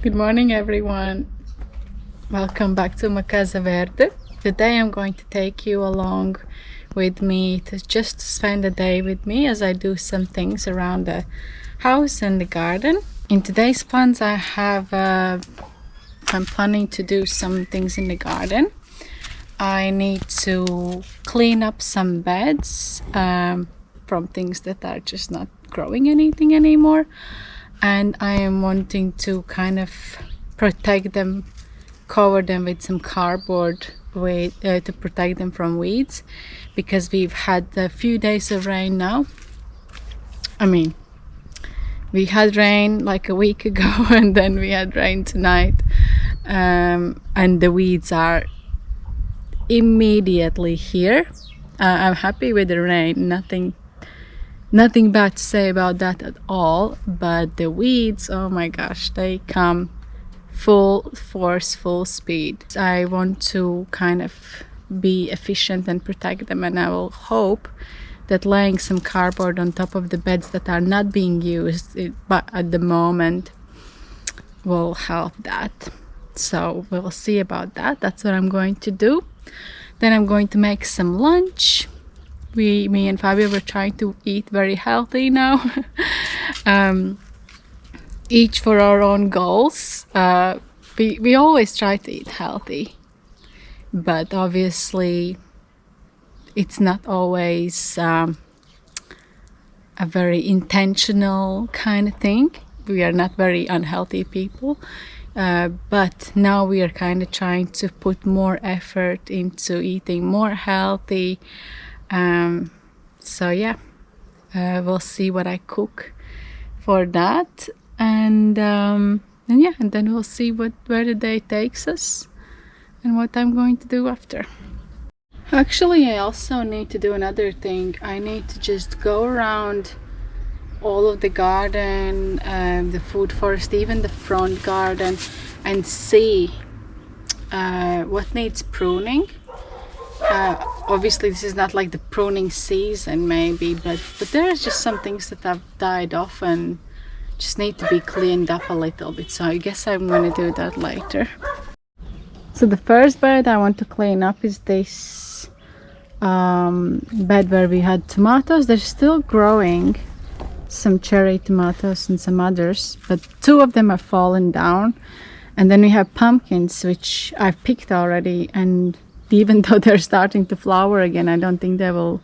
Good morning, everyone. Welcome back to Macasa Verde. Today I'm going to take you along with me to just spend the day with me as I do some things around the house and the garden. In today's plans I'm planning to do some things in the garden. I need to clean up some beds from things that are just not growing anything anymore. And I am wanting to kind of protect them, cover them with some cardboard to protect them from weeds, because we've had a few days of rain now. We had rain like a week ago and then we had rain tonight, and the weeds are immediately here. I'm happy with the rain, nothing bad to say about that at all, but the weeds, oh my gosh, they come full force, full speed. I want to kind of be efficient and protect them, and I will hope that laying some cardboard on top of the beds that are not being used but at the moment will help that. So we'll see about that. That's what I'm going to do. Then I'm going to make some lunch. Me and Fabio were trying to eat very healthy now. Each for our own goals. We always try to eat healthy, but obviously it's not always a very intentional kind of thing. We are not very unhealthy people, but now we are kind of trying to put more effort into eating more healthy. So yeah, we'll see what I cook for that, and then we'll see where the day takes us and what I'm going to do after. Actually, I also need to do another thing. I need to just go around all of the garden, the food forest, even the front garden, and see what needs pruning. Obviously this is not like the pruning season maybe, but there are just some things that have died off and just need to be cleaned up a little bit, so I guess I'm going to do that later. So the first bed I want to clean up is this bed where we had tomatoes. They're still growing, some cherry tomatoes and some others, but two of them have fallen down. And then we have pumpkins, which I've picked already, and even though they're starting to flower again, I don't think they will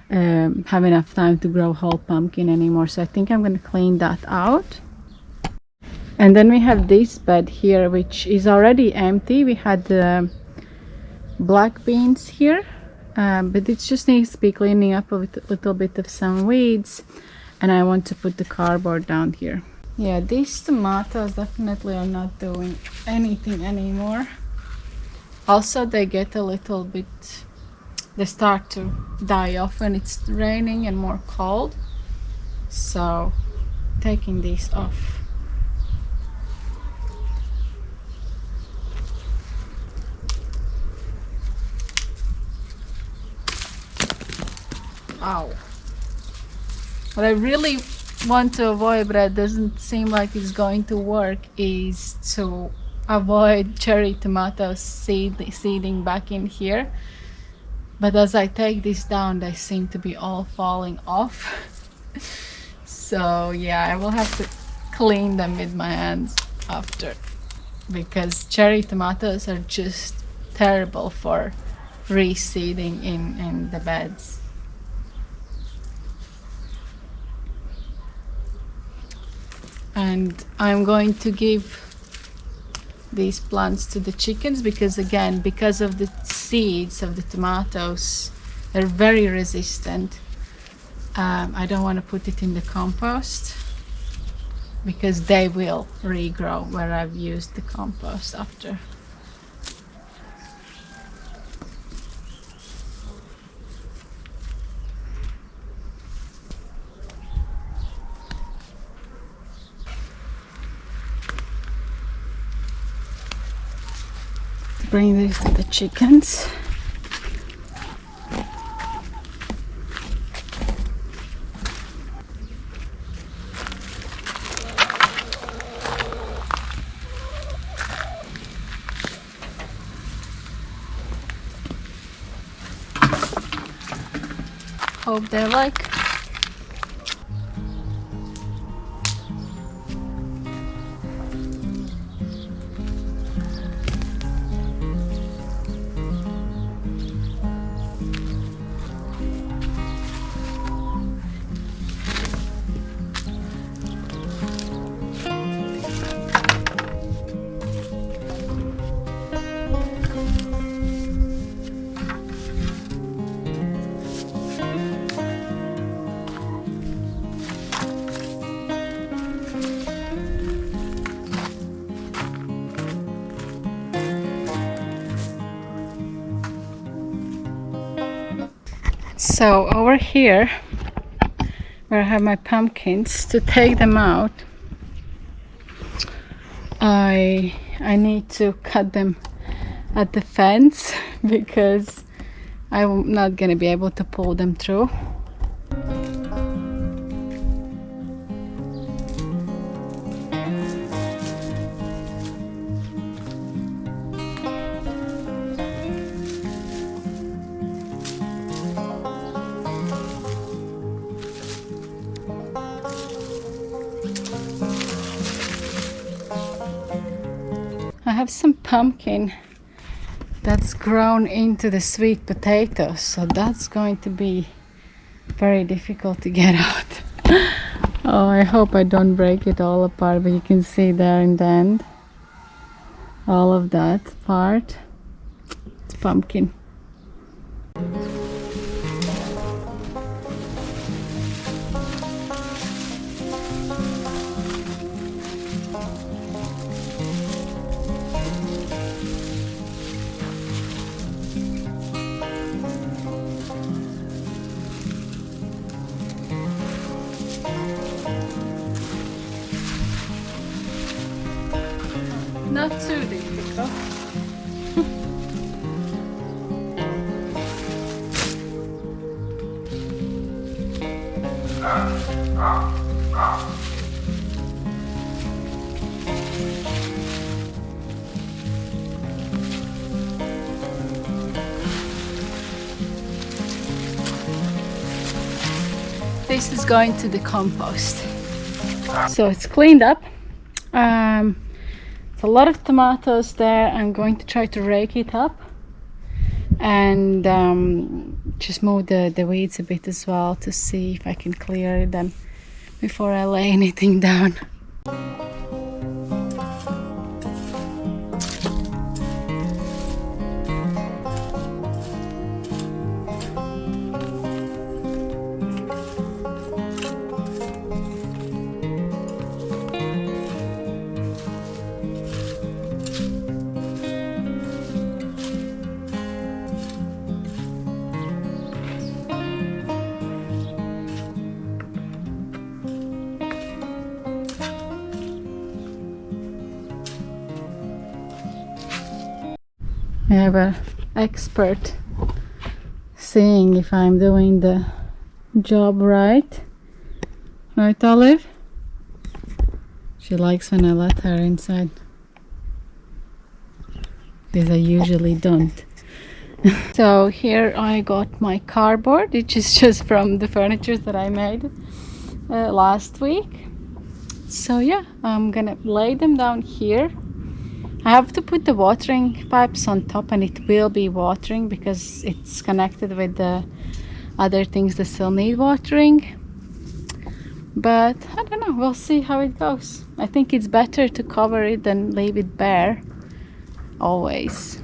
have enough time to grow whole pumpkin anymore. So I think I'm going to clean that out. And then we have this bed here, which is already empty. We had black beans here, but it just needs to be cleaning up with a little bit of some weeds. And I want to put the cardboard down here. Yeah, these tomatoes definitely are not doing anything anymore. Also, they get a little bit, they start to die off when it's raining and more cold. So, taking these off. Ow. What I really want to avoid, but it doesn't seem like it's going to work, is to avoid cherry tomatoes seeding back in here. But as I take this down, they seem to be all falling off. So yeah, I will have to clean them with my hands after, because cherry tomatoes are just terrible for reseeding in the beds. And I'm going to give these plants to the chickens, because again, because of the seeds of the tomatoes, they're very resistant. I don't want to put it in the compost, because they will regrow where I've used the compost after. Bring this to the chickens. hope they like. So over here, where I have my pumpkins, to take them out, I need to cut them at the fence because I'm not gonna be able to pull them through. I have some pumpkin that's grown into the sweet potatoes, so that's going to be very difficult to get out. Oh, I hope I don't break it all apart, but you can see there in the end, all of that part, it's pumpkin. Not too difficult. This is going to the compost. So it's cleaned up. It's a lot of tomatoes there. I'm going to try to rake it up and just move the weeds a bit as well to see if I can clear it then before I lay anything down. I have an expert seeing if I'm doing the job right. Right, Olive? She likes when I let her inside. Because I usually don't. So here I got my cardboard, which is just from the furniture that I made last week. So yeah, I'm gonna lay them down here. I have to put the watering pipes on top, and it will be watering because it's connected with the other things that still need watering. But I don't know, we'll see how it goes. I think it's better to cover it than leave it bare, always.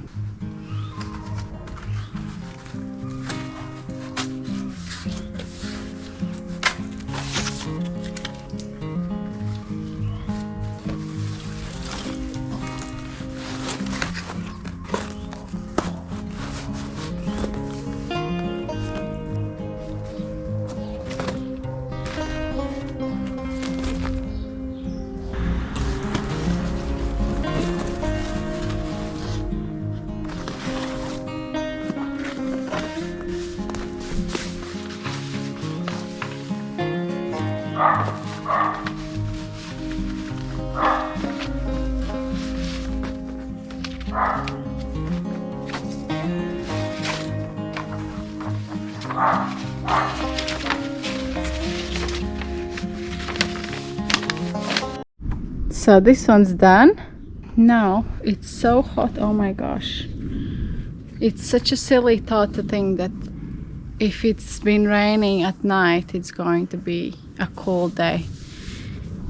So this one's done. Now it's so hot, oh my gosh. It's such a silly thought to think that if it's been raining at night, it's going to be a cold day.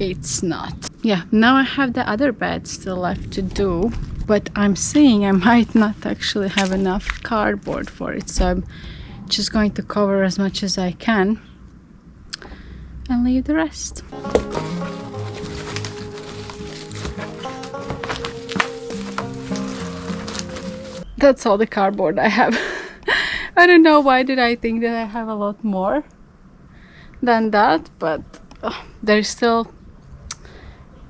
It's not. Yeah, now I have the other bed still left to do, but I'm seeing I might not actually have enough cardboard for it, so I'm just going to cover as much as I can and leave the rest. That's all the cardboard I have. I don't know why did I think that I have a lot more than that, but there's still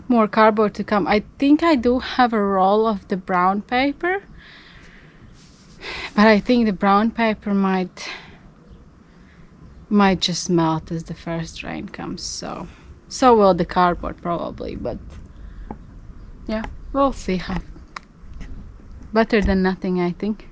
more cardboard to come. I think I do have a roll of the brown paper, but I think the brown paper might just melt as the first rain comes, so will the cardboard probably, but yeah, we'll see. How better than nothing, I think.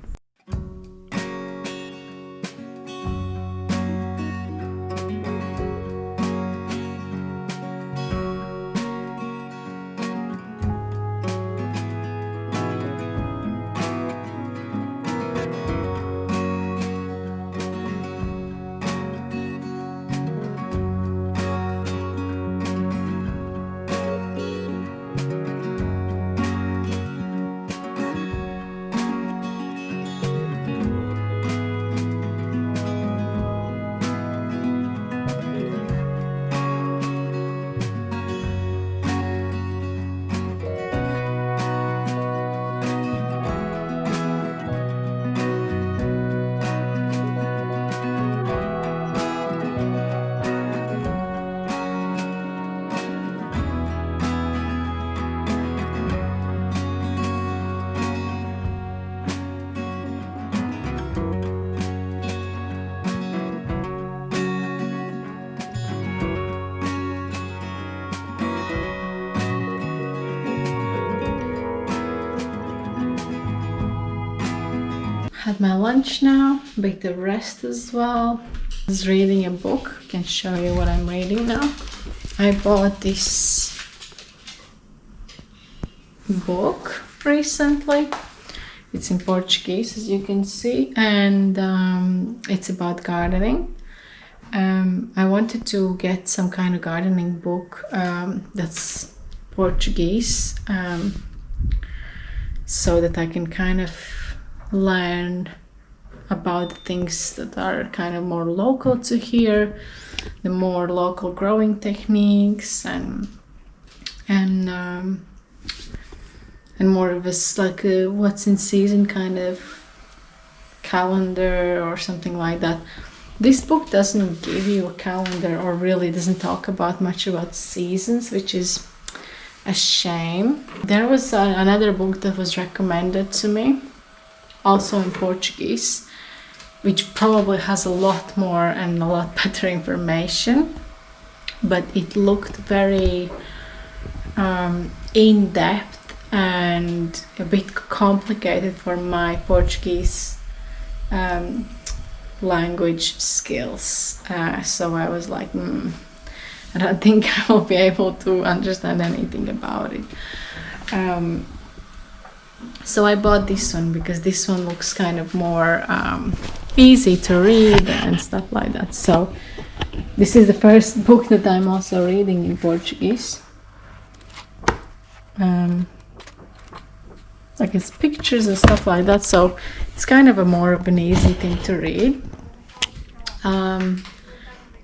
Had my lunch now, bit the rest as well. I was reading a book. I can show you what I'm reading now. I bought this book recently. It's in Portuguese, as you can see, and it's about gardening. I wanted to get some kind of gardening book that's Portuguese, so that I can kind of learn about the things that are kind of more local to here, the more local growing techniques, and more of a like a what's in season kind of calendar or something like that. This book doesn't give you a calendar, or really doesn't talk about much about seasons, which is a shame. There was another book that was recommended to me, also in Portuguese, which probably has a lot more and a lot better information, but it looked very in-depth and a bit complicated for my Portuguese language skills. So I was like, I don't think I will be able to understand anything about it. So I bought this one because this one looks kind of more easy to read and stuff like that. So this is the first book that I'm also reading in Portuguese. Like it's pictures and stuff like that, so it's kind of a more of an easy thing to read.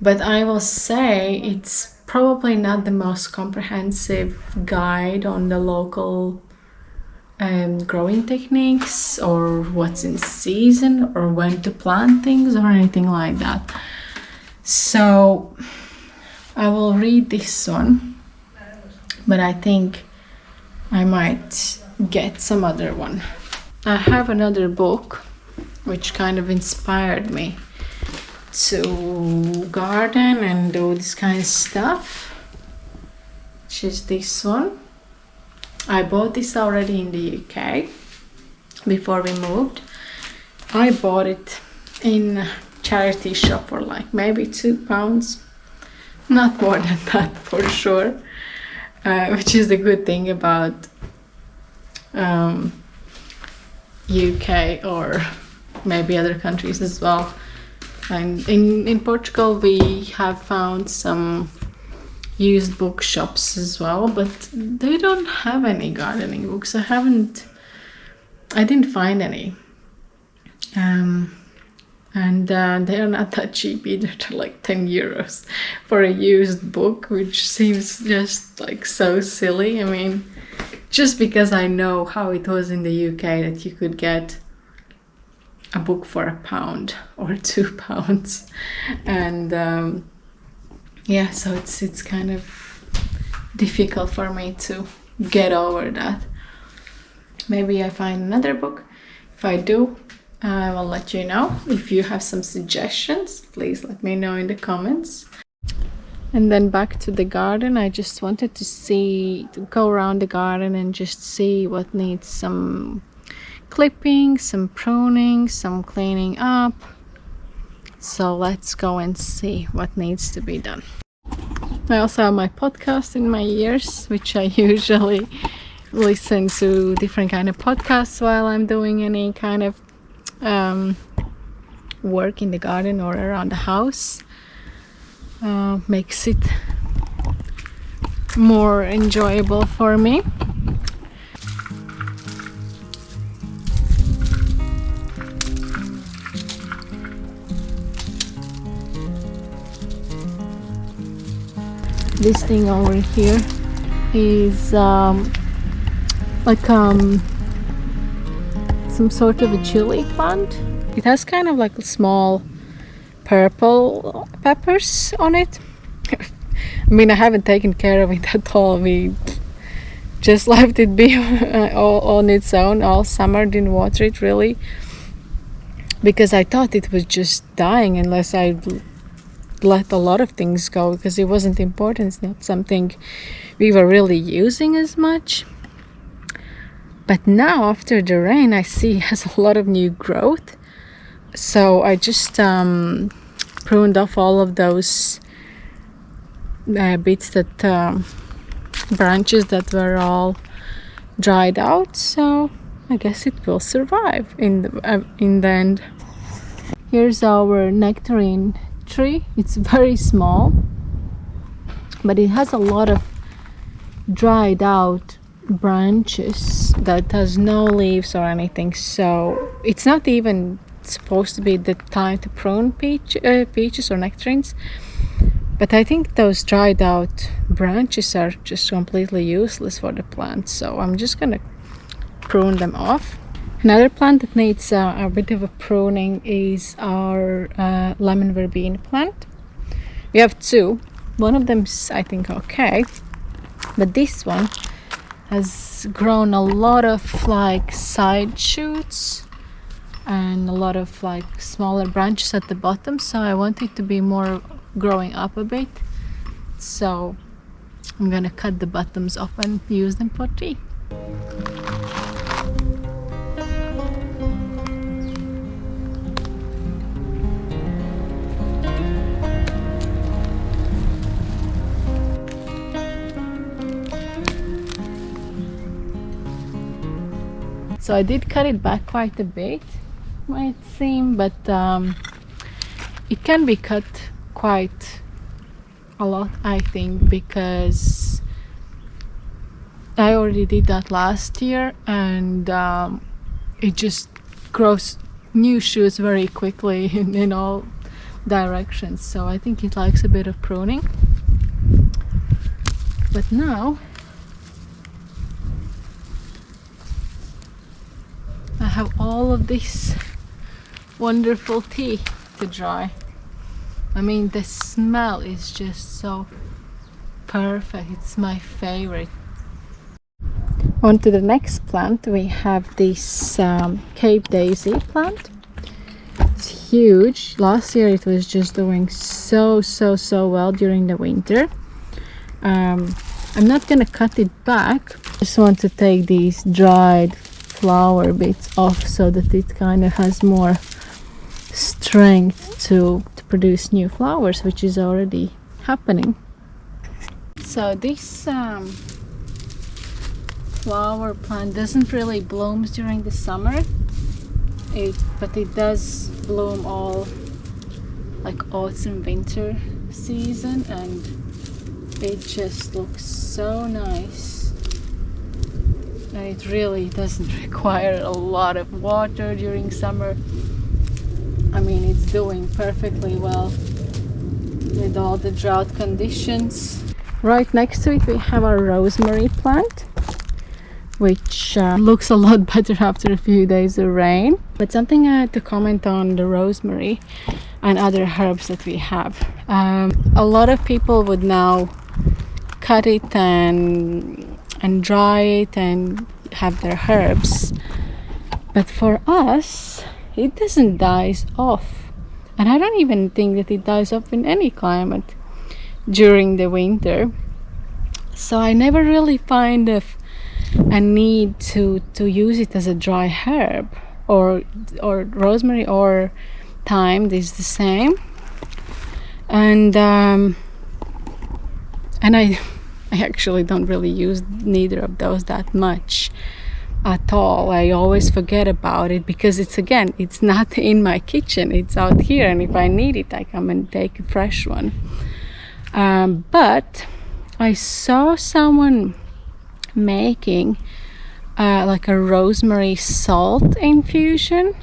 But I will say it's probably not the most comprehensive guide on the local growing techniques, or what's in season, or when to plant things, or anything like that. So I will read this one, but I think I might get some other one. I have another book which kind of inspired me to garden and do this kind of stuff, which is this one. I bought this already in the UK before we moved. I bought it in a charity shop for like maybe £2, not more than that for sure. which is the good thing about UK or maybe other countries as well. And in Portugal we have found some used bookshops as well, but they don't have any gardening books. I didn't find any. And they're not that cheap either. They're like 10 euros for a used book, which seems just like so silly. I mean, just because I know how it was in the UK that you could get a book for £1 or £2, and yeah, so it's kind of difficult for me to get over that. Maybe I find another book. If I do, I will let you know. If you have some suggestions, please let me know in the comments. And then back to the garden. I just wanted to go around the garden and just see what needs some clipping, some pruning, some cleaning up. So let's go and see what needs to be done. I also have my podcast in my ears, which I usually listen to different kind of podcasts while I'm doing any kind of work in the garden or around the house. Makes it more enjoyable for me. This thing over here is some sort of a chili plant. It has kind of like small purple peppers on it. I mean, I haven't taken care of it at all. We just left it be all on its own all summer. Didn't water it really because I thought it was just dying unless I let a lot of things go, because it wasn't important. It's not something we were really using as much. But now after the rain, I see it has a lot of new growth. So I just pruned off all of those bits that branches that were all dried out. So I guess it will survive in the end. Here's our nectarine tree. It's very small, but it has a lot of dried out branches that has no leaves or anything, so it's not even supposed to be the time to prune peaches or nectarines. But I think those dried out branches are just completely useless for the plant, so I'm just gonna prune them off. Another plant that needs a bit of a pruning is our lemon verbena plant. We have two. One of them's, I think, okay, but this one has grown a lot of like side shoots and a lot of like smaller branches at the bottom, so I want it to be more growing up a bit. So I'm gonna cut the bottoms off and use them for tea. So I did cut it back quite a bit, might seem, but it can be cut quite a lot, I think, because I already did that last year, and it just grows new shoots very quickly in all directions. So I think it likes a bit of pruning. But now I have all of this wonderful tea to dry. I mean, the smell is just so perfect. It's my favorite. On to the next plant. We have this Cape Daisy plant. It's huge. Last year it was just doing so well during the winter. I'm not gonna cut it back. I just want to take these dried flower bits off so that it kind of has more strength to produce new flowers, which is already happening. So this flower plant doesn't really bloom during the summer, but it does bloom all like autumn winter season, and it just looks so nice. And it really doesn't require a lot of water during summer. I mean, it's doing perfectly well with all the drought conditions. Right next to it we have our rosemary plant, which looks a lot better after a few days of rain. But something I had to comment on the rosemary and other herbs that we have. A lot of people would now cut it and dry it and have their herbs, but for us it doesn't die off, and I don't even think that it dies off in any climate during the winter. So I never really find a need to use it as a dry herb, or rosemary or thyme is the same. And I actually don't really use neither of those that much at all. I always forget about it because it's not in my kitchen, it's out here, and if I need it I come and take a fresh one. But I saw someone making like a rosemary salt infusion,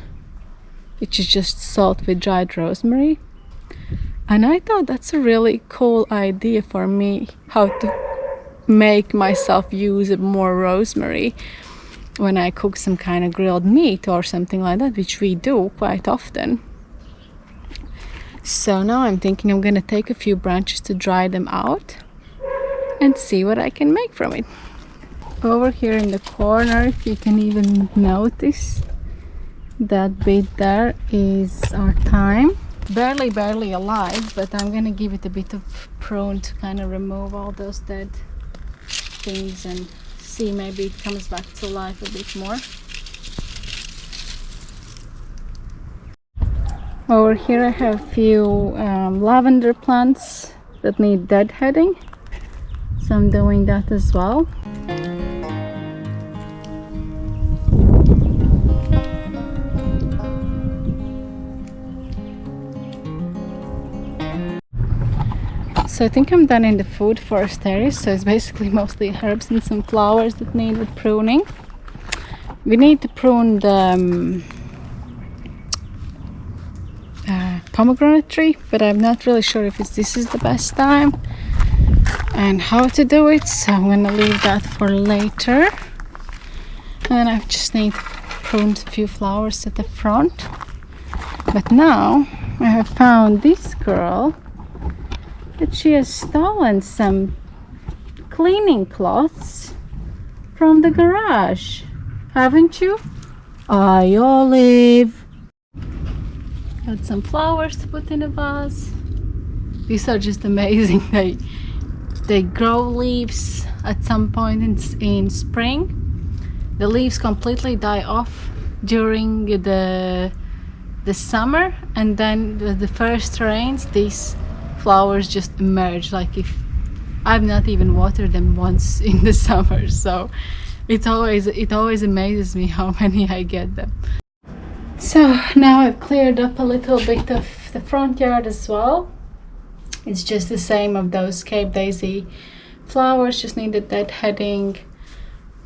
which is just salt with dried rosemary, and I thought that's a really cool idea for me, how to make myself use more rosemary when I cook some kind of grilled meat or something like that, which we do quite often. So now I'm thinking I'm gonna take a few branches to dry them out and see what I can make from it. Over here in the corner, if you can even notice, that bit there is our thyme. Barely alive, but I'm gonna give it a bit of prune to kind of remove all those dead things and see, maybe it comes back to life a bit more. Over here I have a few lavender plants that need deadheading, so I'm doing that as well. So I think I'm done in the food forest area, so it's basically mostly herbs and some flowers that need pruning. We need to prune the pomegranate tree, but I'm not really sure if this is the best time and how to do it, so I'm gonna leave that for later. And then I just need to prune a few flowers at the front. But now I have found this girl that she has stolen some cleaning cloths from the garage, haven't you? Hi, Olive. Got some flowers to put in a vase. These are just amazing. They grow leaves at some point in spring. The leaves completely die off during the summer, and then the first rains, these flowers just emerge, like if I've not even watered them once in the summer. So it always amazes me how many I get them. So now I've cleared up a little bit of the front yard as well. It's just the same of those Cape Daisy flowers, just needed deadheading,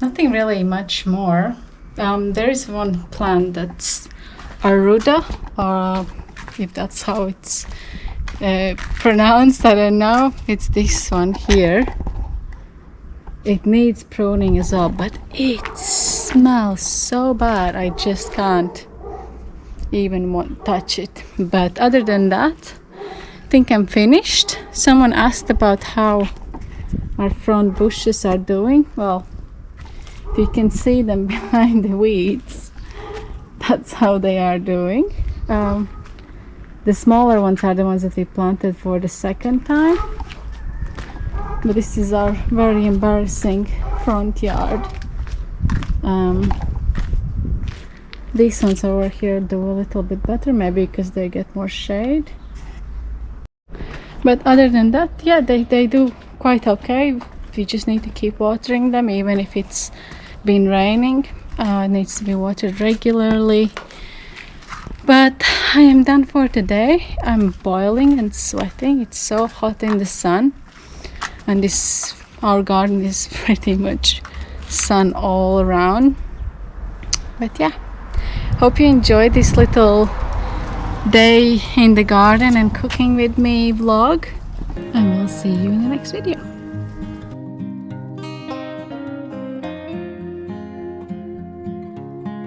nothing really much more. There is one plant that's Aruda, or if that's how it's pronounced, I don't know. It's this one here. It needs pruning as well, but it smells so bad I just can't even touch it. But other than that, I think I'm finished. Someone asked about how our front bushes are doing. Well, if you can see them behind the weeds, that's how they are doing. The smaller ones are the ones that we planted for the second time. But this is our very embarrassing front yard. These ones over here do a little bit better, maybe because they get more shade. But other than that, yeah, they do quite okay. We just need to keep watering them, even if it's been raining. It needs to be watered regularly. But I am done for today. I'm boiling and sweating. It's so hot in the sun, and our garden is pretty much sun all around. But yeah, hope you enjoyed this little day in the garden and cooking with me vlog, and we'll see you in the next video.